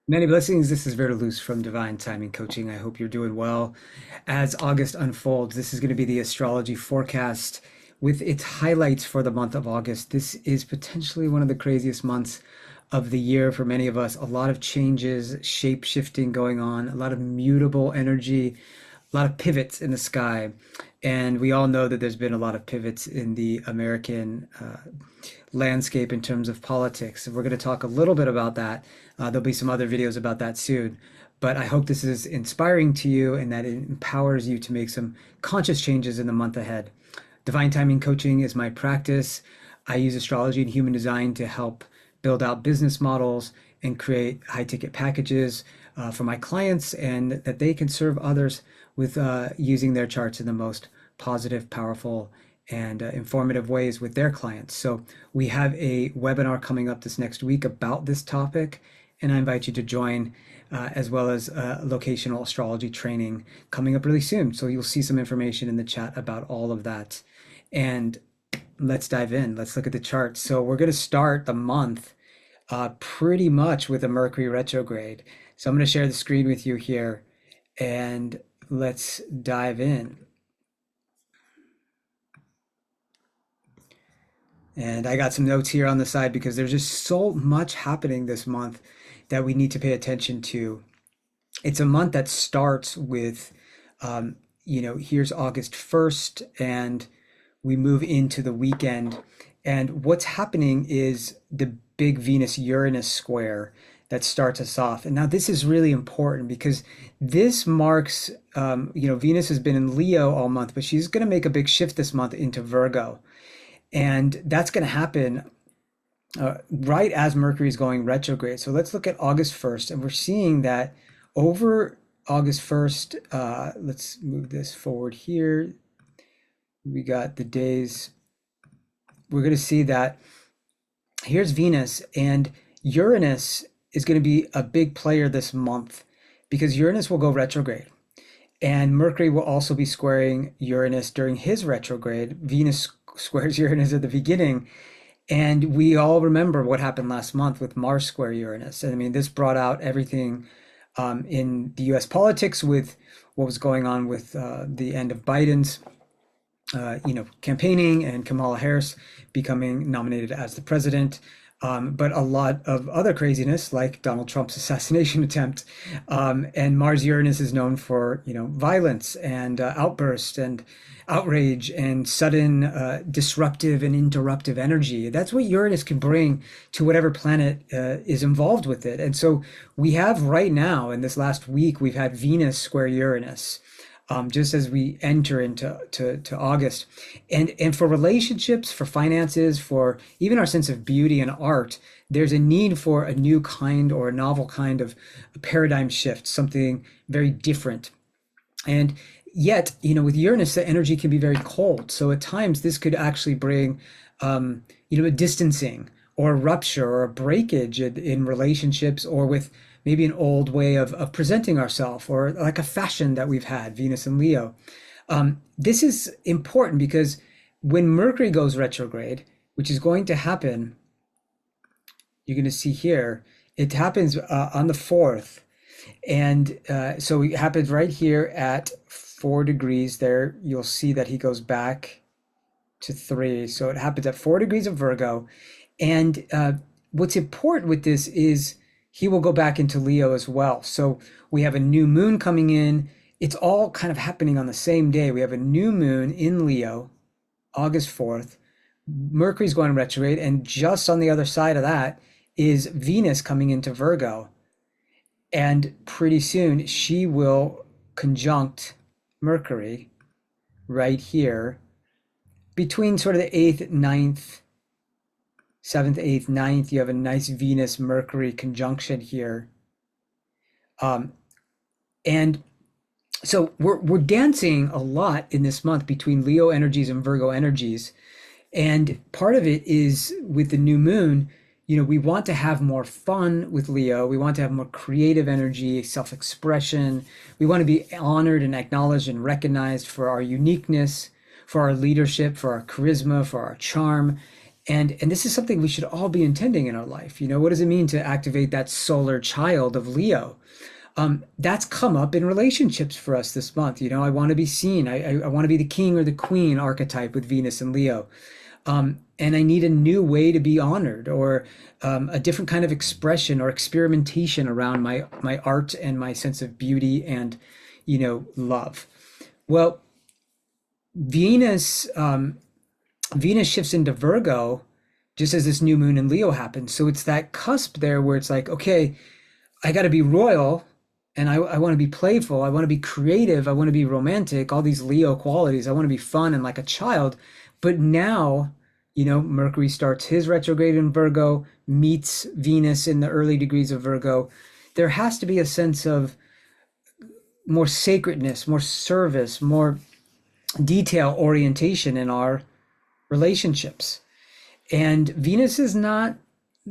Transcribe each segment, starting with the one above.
Many blessings. This is VerDarLuz from Divine Timing Coaching. I hope you're doing well. As August unfolds, this is going to be the astrology forecast with its highlights for the month of August. This is potentially one of the craziest months of the year for many of us. A lot of changes, shape shifting going on, a lot of mutable energy, a lot of pivots in the sky. And we all know that there's been a lot of pivots in the American landscape in terms of politics. We're going to talk a little bit about that. There'll be some other videos about that soon. But I hope this is inspiring to you and that it empowers you to make some conscious changes in the month ahead. Divine Timing Coaching is my practice. I use astrology and human design to help build out business models and create high ticket packages for my clients, and that they can serve others with using their charts in the most positive, powerful, and informative ways with their clients. So we have a webinar coming up this next week about this topic, and I invite you to join, as well as locational astrology training coming up really soon. So you'll see some information in the chat about all of that. And let's dive in. Let's look at the chart. So we're going to start the month pretty much with a Mercury retrograde. So I'm going to share the screen with you here and let's dive in. And I got some notes here on the side because there's just so much happening this month that we need to pay attention to. It's a month that starts with, here's August 1st, and we move into the weekend. And what's happening is the big Venus-Uranus square that starts us off. And now this is really important because this marks, Venus has been in Leo all month, but she's going to make a big shift this month into Virgo. And that's going to happen right as Mercury is going retrograde. So let's look at August 1st. And we're seeing that over August 1st, let's move this forward here. We got the days. We're going to see that here's Venus, and Uranus is going to be a big player this month because Uranus will go retrograde. And Mercury will also be squaring Uranus during his retrograde. Venus squares Uranus at the beginning. And we all remember what happened last month with Mars square Uranus. And I mean, this brought out everything in the US politics with what was going on with the end of Biden's campaigning and Kamala Harris becoming nominated as the president. But a lot of other craziness like Donald Trump's assassination attempt. And Mars Uranus is known for, violence and outburst and outrage and sudden disruptive and interruptive energy. That's what Uranus can bring to whatever planet is involved with it. And so we have right now, in this last week, we've had Venus square Uranus. Just as we enter into August. And for relationships, for finances, for even our sense of beauty and art, there's a need for a new kind or a novel kind of paradigm shift, something very different. And yet, with Uranus, the energy can be very cold. So at times this could actually bring, a distancing or a rupture or a breakage in relationships, or with maybe an old way of presenting ourselves, or like a fashion that we've had, Venus and Leo. This is important because when Mercury goes retrograde, which is going to happen, you're going to see here, it happens on the 4th. And so it happens right here at 4 degrees there. You'll see that he goes back to 3. So it happens at 4 degrees of Virgo. And what's important with this is he will go back into Leo as well. So we have a new moon coming in. It's all kind of happening on the same day. We have a new moon in Leo, August 4th. Mercury's going retrograde. And just on the other side of that is Venus coming into Virgo. And pretty soon she will conjunct Mercury right here between sort of the 8th, 9th, 7th, 8th, 9th, you have a nice Venus-Mercury conjunction here. And so we're dancing a lot in this month between Leo energies and Virgo energies. And part of it is with the new moon, we want to have more fun with Leo. We want to have more creative energy, self-expression. We want to be honored and acknowledged and recognized for our uniqueness, for our leadership, for our charisma, for our charm. And this is something we should all be intending in our life. What does it mean to activate that solar child of Leo? That's come up in relationships for us this month. I want to be seen. I want to be the king or the queen archetype with Venus and Leo. And I need a new way to be honored, or a different kind of expression or experimentation around my art and my sense of beauty and, love. Well, Venus Venus shifts into Virgo just as this new moon in Leo happens. So it's that cusp there where it's like, okay, I got to be royal, and I want to be playful. I want to be creative. I want to be romantic, all these Leo qualities. I want to be fun and like a child. But now, Mercury starts his retrograde in Virgo, meets Venus in the early degrees of Virgo. There has to be a sense of more sacredness, more service, more detail orientation in our relationships. And Venus is not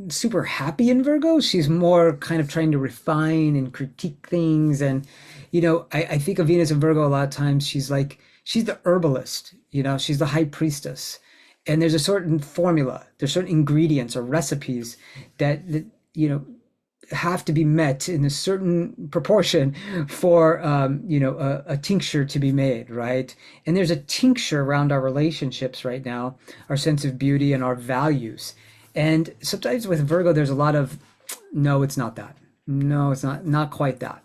super happy in Virgo. She's more kind of trying to refine and critique things. And, I think of Venus in Virgo a lot of times. She's the herbalist, she's the high priestess. And there's a certain formula, there's certain ingredients or recipes that have to be met in a certain proportion for a tincture to be made, right? And there's a tincture around our relationships right now, our sense of beauty and our values. And sometimes with Virgo, there's a lot of, no, it's not that. No, it's not quite that.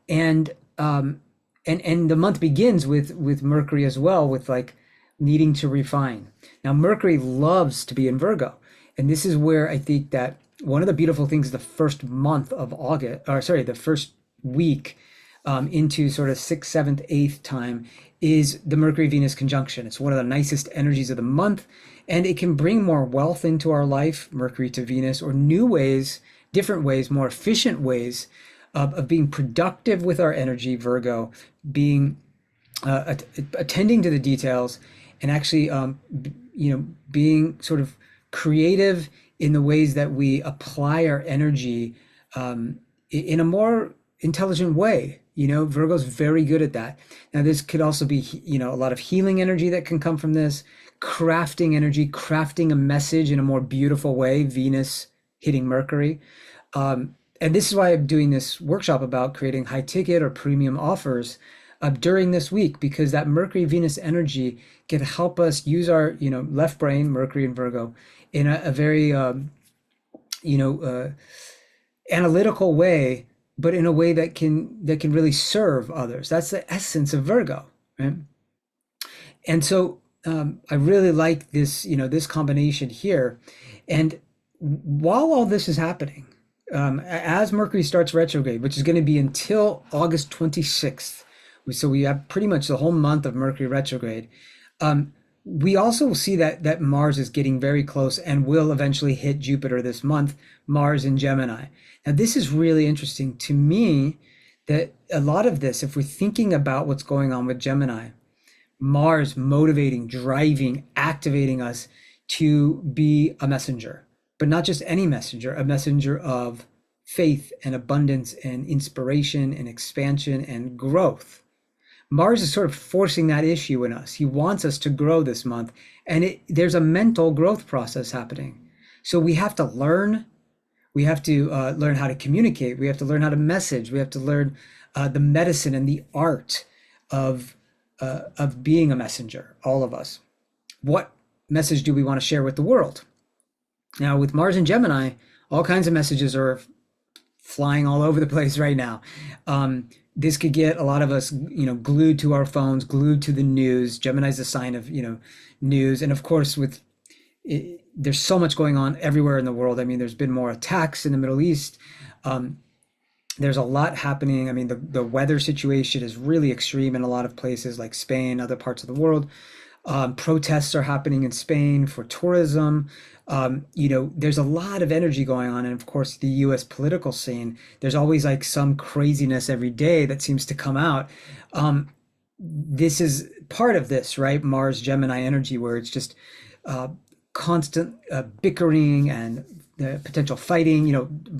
And and the month begins with Mercury as well, with like needing to refine. Now, Mercury loves to be in Virgo, and this is where I think that one of the beautiful things the first month of August, or sorry, the first week into sort of 6th, 7th, 8th time is the Mercury Venus conjunction. It's one of the nicest energies of the month, and it can bring more wealth into our life, Mercury to Venus, or new ways, different ways, more efficient ways of being productive with our energy, Virgo, being attending to the details, and actually, being sort of creative in the ways that we apply our energy in a more intelligent way. Virgo's very good at that. Now, this could also be, a lot of healing energy that can come from this, crafting energy, crafting a message in a more beautiful way, Venus hitting Mercury. And this is why I'm doing this workshop about creating high ticket or premium offers during this week, because that Mercury Venus energy can help us use our, left brain, Mercury and Virgo, in a very, analytical way, but in a way that can really serve others. That's the essence of Virgo, right? And so I really like this, this combination here. And while all this is happening, as Mercury starts retrograde, which is going to be until August 26th, so we have pretty much the whole month of Mercury retrograde. We also see that Mars is getting very close and will eventually hit Jupiter this month, Mars in Gemini. Now, this is really interesting to me, that a lot of this, if we're thinking about what's going on with Gemini, Mars motivating, driving, activating us to be a messenger, but not just any messenger, a messenger of faith and abundance and inspiration and expansion and growth. Mars is sort of forcing that issue in us. He wants us to grow this month, and there's a mental growth process happening. So we have to learn. We have to learn how to communicate. We have to learn how to message. We have to learn the medicine and the art of being a messenger, all of us. What message do we want to share with the world? Now, with Mars and Gemini, all kinds of messages are flying all over the place right now. This could get a lot of us, glued to our phones, glued to the news. Gemini's a sign of, news. And of course, there's so much going on everywhere in the world. I mean, there's been more attacks in the Middle East. There's a lot happening. I mean, the weather situation is really extreme in a lot of places like Spain, other parts of the world. Protests are happening in Spain for tourism. There's a lot of energy going on. And of course, the US political scene, there's always like some craziness every day that seems to come out. This is part of this, right? Mars Gemini energy, where it's just constant bickering and potential fighting.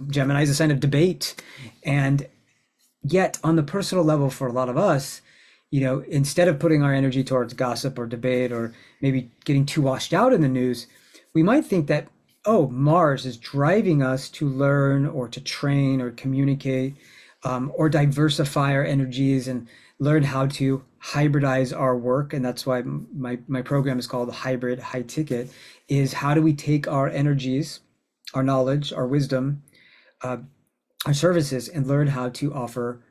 Gemini is a sign of debate. And yet on the personal level, for a lot of us, instead of putting our energy towards gossip or debate or maybe getting too washed out in the news, we might think that, oh, Mars is driving us to learn or to train or communicate, or diversify our energies and learn how to hybridize our work. And that's why my program is called Hybrid High Ticket, is how do we take our energies, our knowledge, our wisdom, uh, our services, and learn how to offer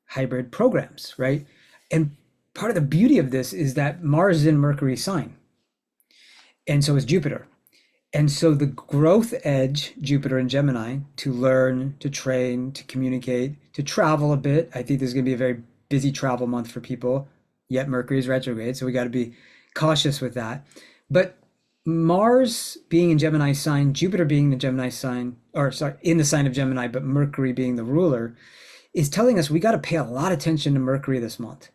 hybrid programs, right? And part of the beauty of this is that Mars is in Mercury's sign, and so is Jupiter. And so the growth edge, Jupiter and Gemini, to learn, to train, to communicate, to travel a bit. I think this is going to be a very busy travel month for people, yet Mercury is retrograde, so we got to be cautious with that. But Mars being in Gemini sign, Jupiter being the Gemini sign, or sorry, in the sign of Gemini, but Mercury being the ruler, is telling us we got to pay a lot of attention to Mercury this month.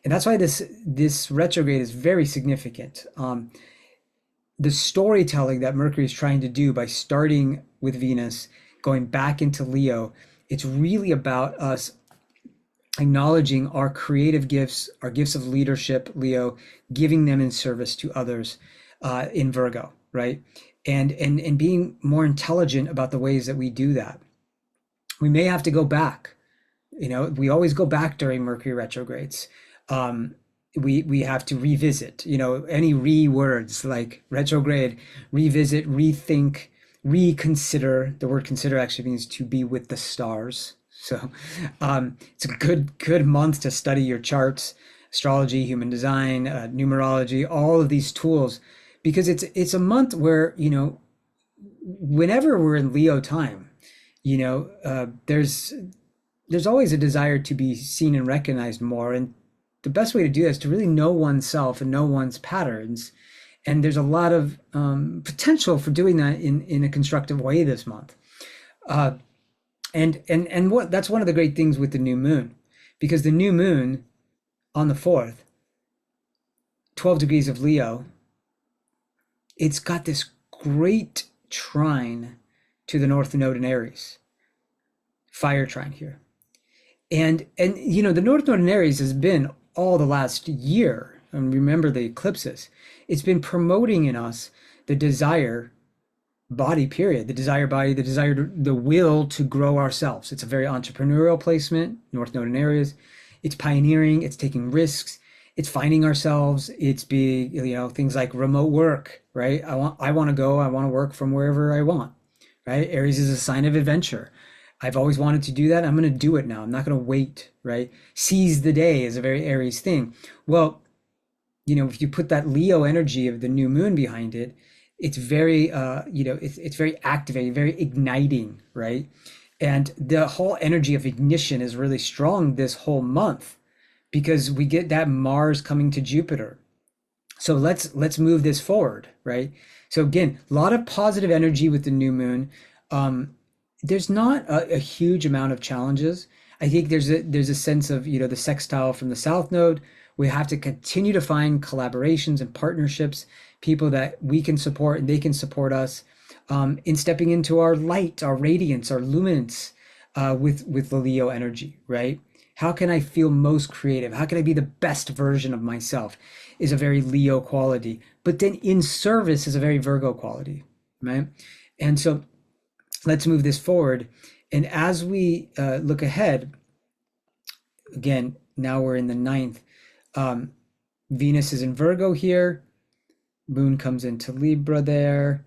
And that's why this retrograde is very significant. The storytelling that Mercury is trying to do by starting with Venus, going back into Leo, it's really about us acknowledging our creative gifts, our gifts of leadership, Leo, giving them in service to others, in Virgo, right? And being more intelligent about the ways that we do that. We may have to go back. We always go back during Mercury retrogrades. We have to revisit, any words like retrograde, revisit, rethink, reconsider. The word consider actually means to be with the stars. So it's a good month to study your charts, astrology, human design, numerology, all of these tools, because it's a month where, whenever we're in Leo time, there's always a desire to be seen and recognized more. And the best way to do that is to really know oneself and know one's patterns. And there's a lot of potential for doing that in a constructive way this month. And what that's one of the great things with the new moon, because the new moon on the 4th, 12 degrees of Leo, it's got this great trine to the North Node in Aries, fire trine here. And the North Node in Aries has been all the last year, and remember the eclipses, it's been promoting in us the desire body, period, the desire body, the desire, the will to grow ourselves. It's a very entrepreneurial placement, North Node in Aries. It's pioneering, it's taking risks, it's finding ourselves, it's being, things like remote work, right? I want to work from wherever I want, right? Aries is a sign of adventure. I've always wanted to do that. I'm going to do it now. I'm not going to wait, right? Seize the day is a very Aries thing. Well, if you put that Leo energy of the new moon behind it, it's very, it's very activating, very igniting, right? And the whole energy of ignition is really strong this whole month because we get that Mars coming to Jupiter. So let's move this forward, right? So again, a lot of positive energy with the new moon. There's not a huge amount of challenges. I think there's a sense of, the sextile from the South Node. We have to continue to find collaborations and partnerships, people that we can support and they can support us, in stepping into our light, our radiance, our luminance, with the Leo energy, right? How can I feel most creative? How can I be the best version of myself is a very Leo quality, but then in service is a very Virgo quality, right? And so let's move this forward. And as we look ahead, again, now we're in the 9th. Venus is in Virgo here. Moon comes into Libra there.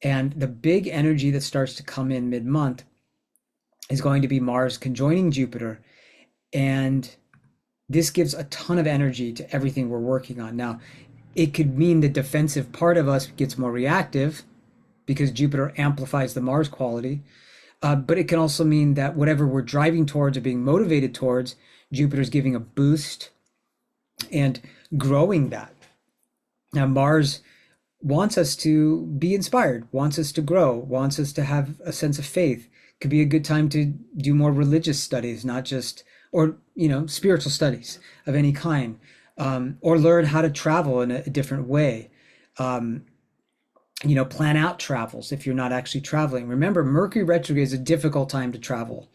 And the big energy that starts to come in mid-month is going to be Mars conjoining Jupiter. And this gives a ton of energy to everything we're working on. Now, it could mean the defensive part of us gets more reactive because Jupiter amplifies the Mars quality. But it can also mean that whatever we're driving towards or being motivated towards, Jupiter's giving a boost and growing that. Now, Mars wants us to be inspired, wants us to grow, wants us to have a sense of faith. Could be a good time to do more religious studies, not just, or, spiritual studies of any kind, or learn how to travel in a different way. Plan out travels if you're not actually traveling. Remember, Mercury retrograde is a difficult time to travel,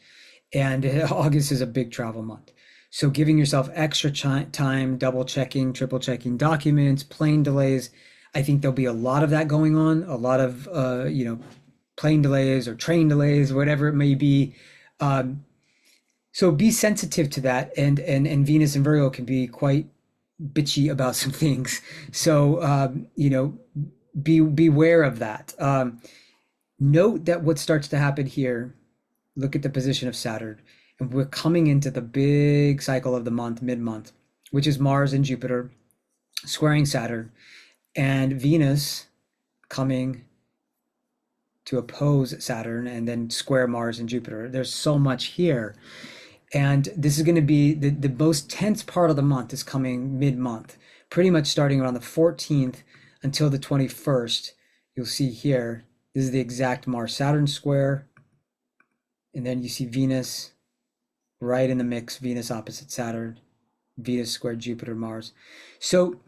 and August is a big travel month. So giving yourself extra time, double checking, triple checking documents, plane delays. I think there'll be a lot of that going on, a lot of plane delays or train delays, whatever it may be. Um, so be sensitive to that, and Venus and Virgo can be quite bitchy about some things. So beware of that. Note that what starts to happen here. Look at the position of Saturn, and we're coming into the big cycle of the month, mid-month, which is Mars and Jupiter squaring Saturn, and Venus coming to oppose Saturn and then square Mars and Jupiter. There's so much here. And this is going to be the most tense part of the month is coming mid-month, pretty much starting around the 14th until the 21st. You'll see here, this is the exact Mars-Saturn square. And then you see Venus right in the mix, Venus opposite Saturn, Venus squared Jupiter, Mars. So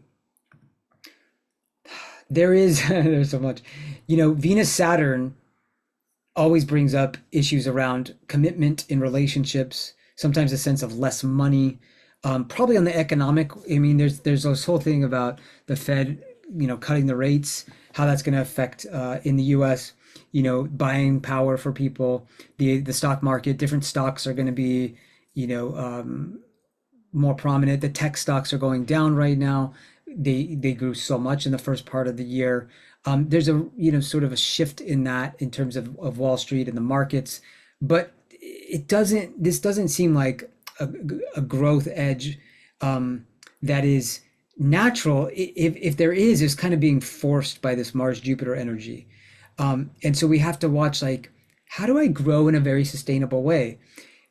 there's so much, Venus Saturn always brings up issues around commitment in relationships, sometimes a sense of less money, probably on the economic. I mean, there's this whole thing about the Fed, cutting the rates, how that's going to affect in the U.S. Buying power for people, the stock market. Different stocks are going to be, more prominent. The tech stocks are going down right now. They grew so much in the first part of the year. There's a sort of a shift in that in terms of Wall Street and the markets, but this doesn't seem like a growth edge that is natural. If there is, it's kind of being forced by this Mars Jupiter energy. And so we have to watch, like, how do I grow in a very sustainable way?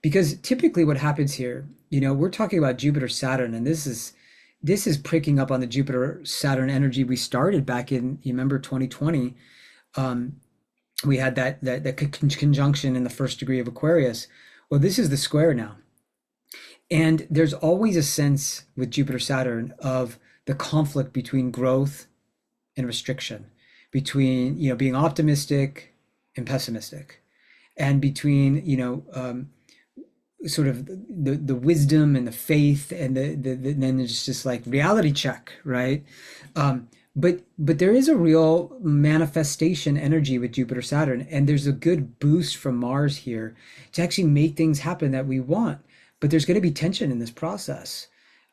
Because typically what happens here, we're talking about Jupiter Saturn, and this is pricking up on the Jupiter Saturn energy we started back in, you remember, 2020. We had that conjunction in the first degree of Aquarius. Well, this is the square now. And there's always a sense with Jupiter Saturn of the conflict between growth and restriction, between, being optimistic and pessimistic, and between, sort of the wisdom and the faith and then there's just like reality check, right? But there is a real manifestation energy with Jupiter Saturn, and there's a good boost from Mars here to actually make things happen that we want. But there's going to be tension in this process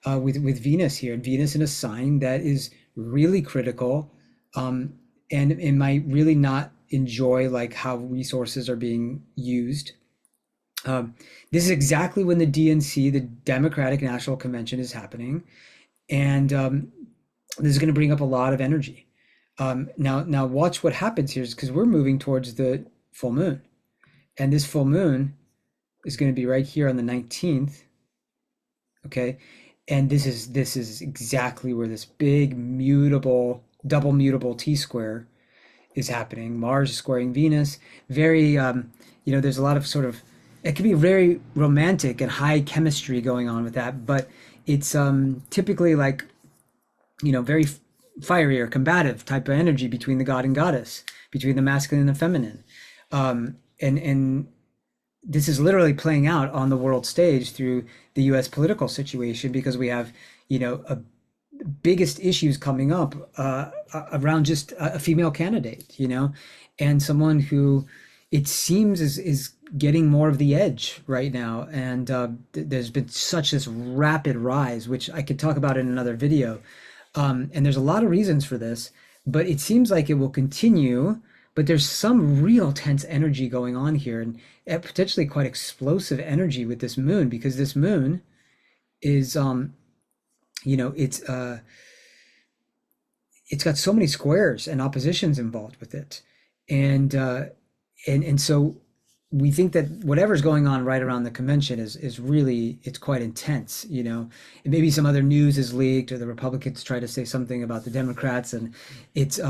with Venus here, Venus in a sign that is really critical, and it might really not enjoy like how resources are being used. This is exactly when the DNC, the Democratic National Convention, is happening, and this is going to bring up a lot of energy. Now watch what happens here, because we're moving towards the full moon, and this full moon is going to be right here on the 19th. Okay, and this is exactly where this big mutable, double mutable T square is happening. Mars is squaring Venus. Very, there's a lot of sort of, it can be very romantic and high chemistry going on with that, but it's typically like, very fiery or combative type of energy between the god and goddess, between the masculine and the feminine. And this is literally playing out on the world stage through the US political situation, because we have, biggest issues coming up around just a female candidate, and someone who it seems is getting more of the edge right now. And there's been such this rapid rise, which I could talk about in another video. And there's a lot of reasons for this, but it seems like it will continue. But there's some real tense energy going on here, and potentially quite explosive energy with this moon, because this moon is, it's got so many squares and oppositions involved with it, and so we think that whatever's going on right around the convention is really, it's quite intense, and maybe some other news is leaked, or the Republicans try to say something about the Democrats, and it's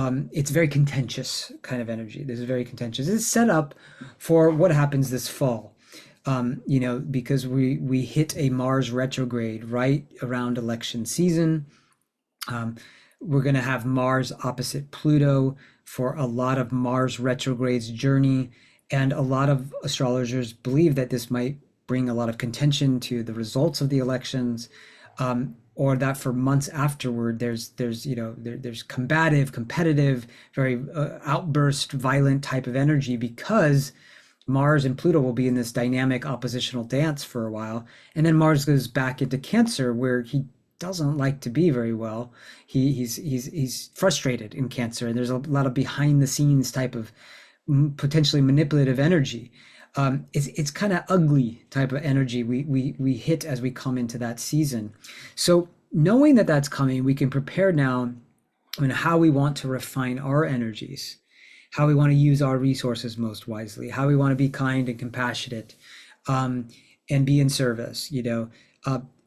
very contentious kind of energy. This is very contentious. It's set up for what happens this fall, because we hit a Mars retrograde right around election season. We're going to have Mars opposite Pluto for a lot of Mars retrograde's journey. And a lot of astrologers believe that this might bring a lot of contention to the results of the elections. or that for months afterward there's combative, competitive, very outburst, violent type of energy, because Mars and Pluto will be in this dynamic oppositional dance for a while, and then Mars goes back into Cancer, where he doesn't like to be very well. He's frustrated in Cancer, and there's a lot of behind the scenes type of potentially manipulative energy. It's kind of ugly type of energy we hit as we come into that season. So knowing that that's coming, we can prepare now on how we want to refine our energies, how we want to use our resources most wisely, how we want to be kind and compassionate, and be in service.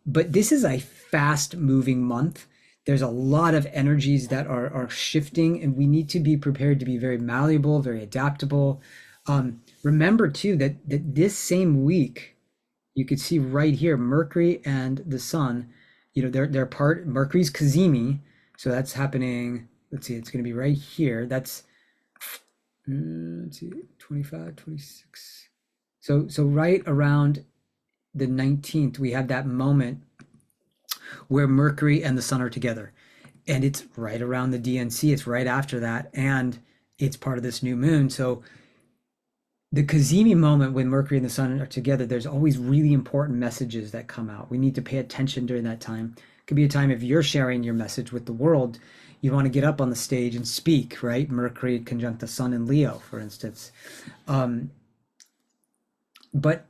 But this is a fast moving month. There's a lot of energies that are shifting, and we need to be prepared to be very malleable, very adaptable. Remember too that this same week, you could see right here, Mercury and the Sun, they're part. Mercury's Cazimi, so that's happening. Let's see, it's going to be right here. That's let's see, 25, 26. So right around the 19th, we have that moment where Mercury and the Sun are together. And it's right around the DNC. It's right after that. And it's part of this new moon. So the Cazimi moment, when Mercury and the Sun are together, there's always really important messages that come out. We need to pay attention during that time. It could be a time, if you're sharing your message with the world, you want to get up on the stage and speak, right? Mercury conjunct the Sun in Leo, for instance. But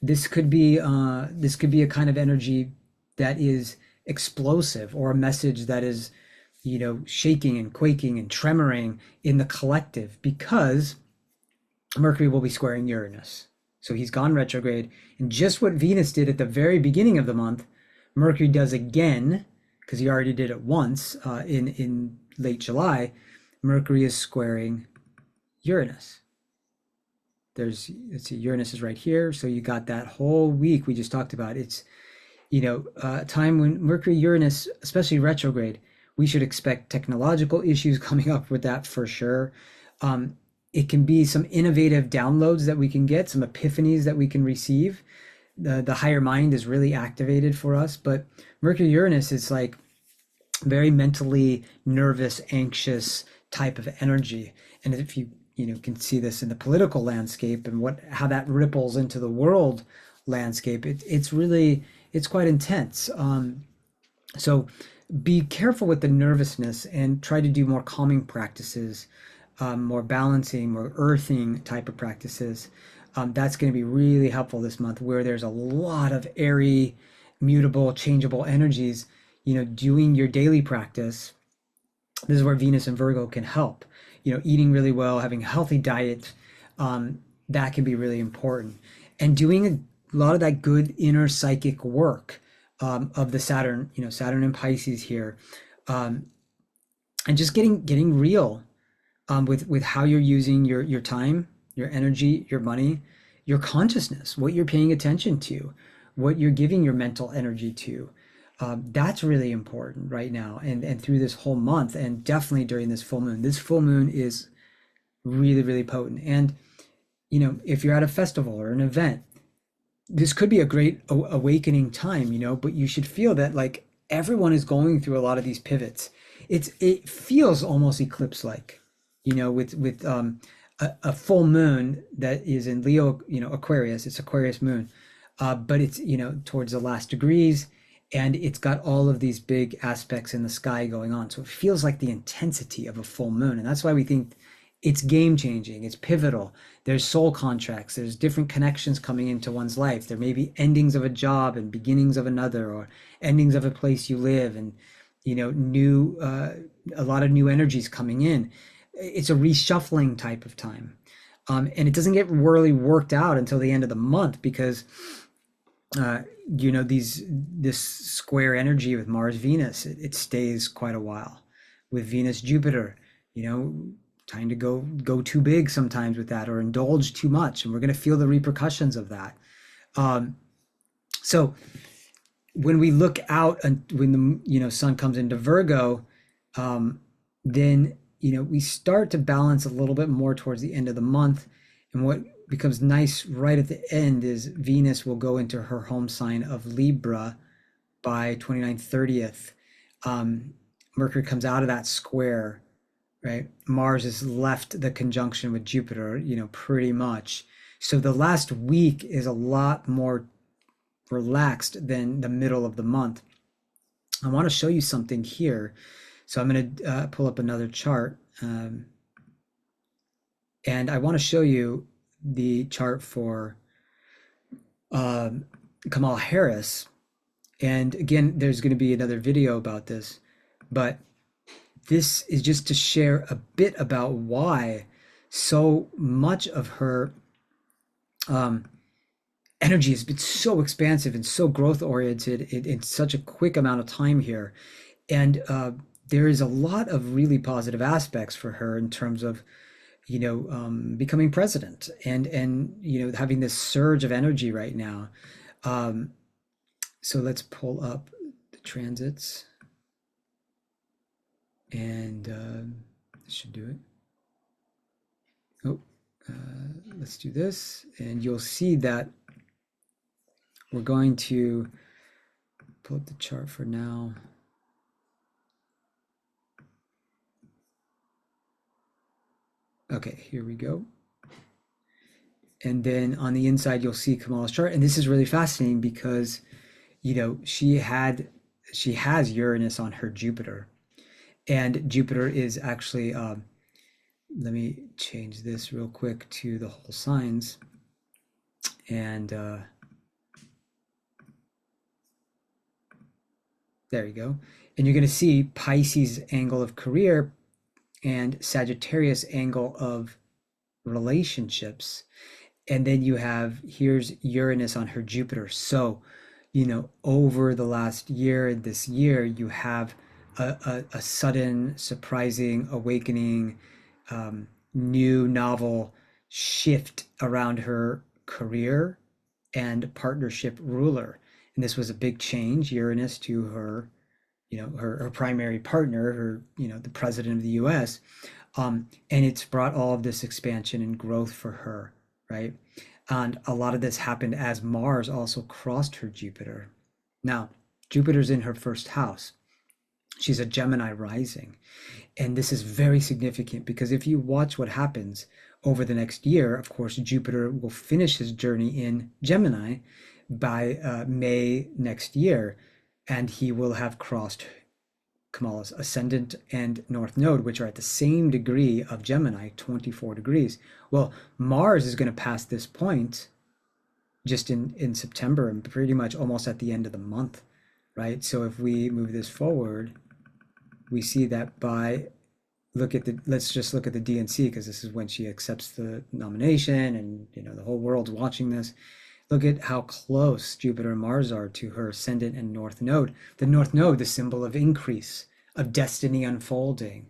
this could be a kind of energy that is explosive, or a message that is, shaking and quaking and tremoring in the collective, because Mercury will be squaring Uranus. So he's gone retrograde, and just what Venus did at the very beginning of the month, Mercury does again, because he already did it once in late July. Mercury is squaring Uranus. Let's see, Uranus is right here. So you got that whole week we just talked about. It's, a time when Mercury, Uranus, especially retrograde, we should expect technological issues coming up with that for sure. It can be some innovative downloads that we can get, some epiphanies that we can receive. The higher mind is really activated for us, but Mercury, Uranus is like very mentally nervous, anxious type of energy. And if you can see this in the political landscape and how that ripples into the world landscape, it's quite intense. So be careful with the nervousness, and try to do more calming practices, more balancing, more earthing type of practices. That's going to be really helpful this month, where there's a lot of airy, mutable, changeable energies. Doing your daily practice, this is where Venus and Virgo can help. Eating really well, having a healthy diet, that can be really important. And doing a lot of that good inner psychic work of the Saturn, Saturn in Pisces here, and just getting real with how you're using your time, your energy, your money, your consciousness, what you're paying attention to, what you're giving your mental energy to. That's really important right now, and through this whole month, and definitely during this full moon. This full moon is really, really potent. And if you're at a festival or an event, this could be a great awakening time, but you should feel that, like, everyone is going through a lot of these pivots. It feels almost eclipse-like, with a full moon that is in Leo, Aquarius. It's Aquarius moon, but it's towards the last degrees, and it's got all of these big aspects in the sky going on. So it feels like the intensity of a full moon, and that's why we think it's game changing, it's pivotal. There's soul contracts, there's different connections coming into one's life. There may be endings of a job and beginnings of another, or endings of a place you live, and new a lot of new energies coming in. It's a reshuffling type of time, and it doesn't get really worked out until the end of the month, because this square energy with Mars Venus, it stays quite a while. With Venus Jupiter, trying to go too big sometimes with that, or indulge too much, and we're going to feel the repercussions of that. So when we look out, and when the Sun comes into Virgo, then we start to balance a little bit more towards the end of the month, And what becomes nice right at the end is Venus will go into her home sign of Libra by 29th, 30th. Um, Mercury comes out of that square, right? Mars has left the conjunction with Jupiter, pretty much. So the last week is a lot more relaxed than the middle of the month. I want to show you something here. So I'm going to pull up another chart. And I want to show you the chart for um, Kamala Harris. And again, there's going to be another video about this, but this is just to share a bit about why so much of her um, energy has been so expansive and so growth oriented in such a quick amount of time here. And there is a lot of really positive aspects for her in terms of becoming president and having this surge of energy right now. So let's pull up the transits, and this should do it. Oh, let's do this, and you'll see that we're going to pull up the chart for now. Okay, here we go. And then on the inside, you'll see Kamala's chart. And this is really fascinating because, she has Uranus on her Jupiter. And Jupiter is actually, let me change this real quick to the whole signs. And there you go. And you're going to see Pisces angle of career and Sagittarius angle of relationships. And then here's Uranus on her Jupiter. So, over the last year, this year, you have a sudden, surprising awakening, new novel shift around her career and partnership ruler. And this was a big change, Uranus to her, her primary partner, her, the president of the US. And it's brought all of this expansion and growth for her, right? And a lot of this happened as Mars also crossed her Jupiter. Now, Jupiter's in her first house. She's a Gemini rising. And this is very significant because if you watch what happens over the next year, of course, Jupiter will finish his journey in Gemini by May next year, and he will have crossed Kamala's ascendant and north node, which are at the same degree of Gemini, 24 degrees. Well, Mars is going to pass this point just in September and pretty much almost at the end of the month, right? So if we move this forward, we see that let's just look at the DNC because this is when she accepts the nomination and, the whole world's watching this. Look at how close Jupiter and Mars are to her ascendant and north node. The north node, the symbol of increase, of destiny unfolding.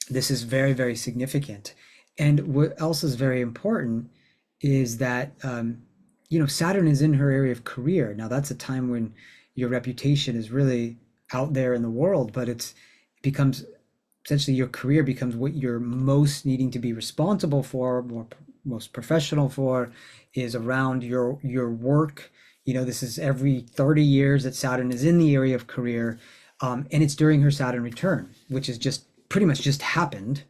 This is very, very significant. And what else is very important is that, Saturn is in her area of career. Now, that's a time when your reputation is really out there in the world, but it becomes essentially your career becomes what you're most needing to be responsible for, most professional for, is around your work. This is every 30 years that Saturn is in the area of career, and it's during her Saturn return, which is just pretty much just happened.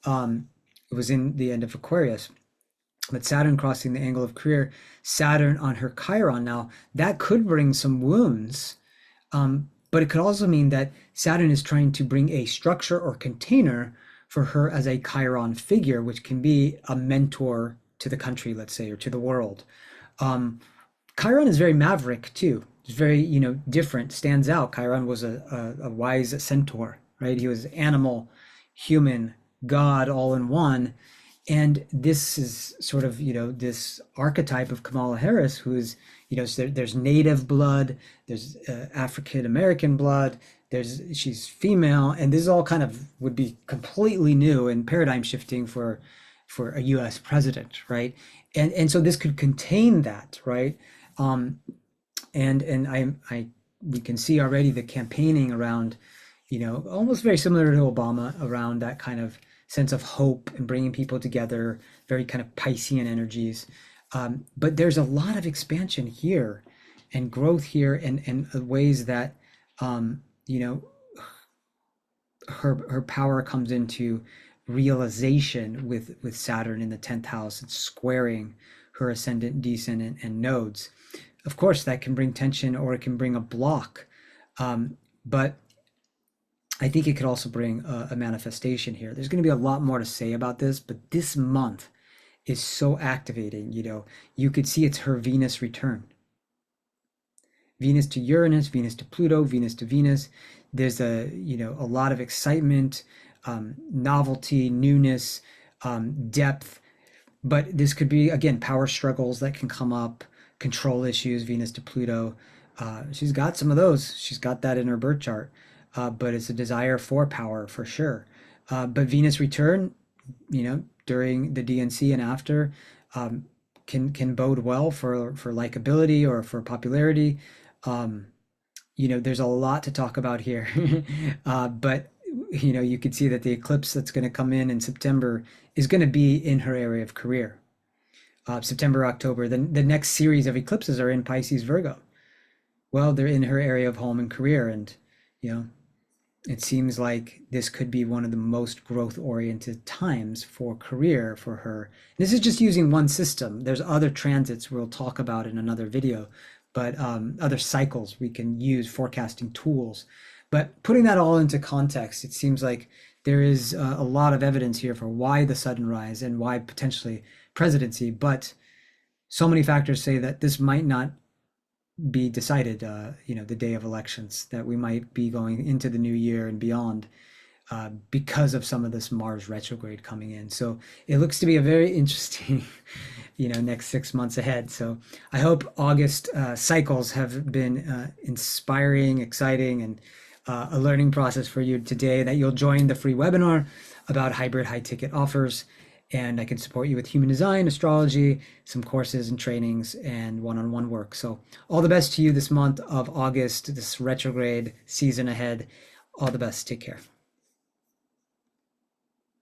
It was in the end of Aquarius, but Saturn crossing the angle of career, Saturn on her Chiron. Now that could bring some wounds, but it could also mean that Saturn is trying to bring a structure or container for her as a Chiron figure, which can be a mentor to the country, let's say, or to the world. Chiron is very maverick too. It's very, different, stands out. Chiron was a wise centaur, right? He was animal, human, God, all in one. And this is sort of, this archetype of Kamala Harris, who is, so there's native blood, there's African American blood, she's female, and this all kind of would be completely new and paradigm shifting for a U.S. president, right? And so this could contain that, right? And we can see already the campaigning around, almost very similar to Obama, around that kind of sense of hope and bringing people together, very kind of Piscean energies. But there's a lot of expansion here and growth here, and ways that, you know, her power comes into realization with Saturn in the 10th house. It's squaring her ascendant, descendant, and nodes. Of course, that can bring tension or it can bring a block. But I think it could also bring a manifestation here. There's going to be a lot more to say about this, but this month is so activating. You could see it's her Venus return. Venus to Uranus, Venus to Pluto, Venus to Venus. There's a lot of excitement, novelty, newness, depth. But this could be, again, power struggles that can come up, control issues, Venus to Pluto. She's got some of those. She's got that in her birth chart. But it's a desire for power for sure. But Venus return, during the DNC and after, can bode well for likability or for popularity. There's a lot to talk about here. But you could see that the eclipse that's going to come in September is going to be in her area of career. September, October, then the next series of eclipses are in Pisces, Virgo. Well, they're in her area of home and career, and it seems like this could be one of the most growth-oriented times for career for her. This is just using one system. There's other transits we'll talk about in another video, but other cycles we can use, forecasting tools. But putting that all into context, it seems like there is a lot of evidence here for why the sudden rise and why potentially presidency. But so many factors say that this might not be decided, the day of elections, that we might be going into the new year and beyond because of some of this Mars retrograde coming in. So it looks to be a very interesting, next 6 months ahead. So I hope August cycles have been inspiring, exciting, and a learning process for you today, that you'll join the free webinar about hybrid high ticket offers. And I can support you with human design, astrology, some courses and trainings, and one-on-one work. So all the best to you this month of August, this retrograde season ahead. All the best. Take care.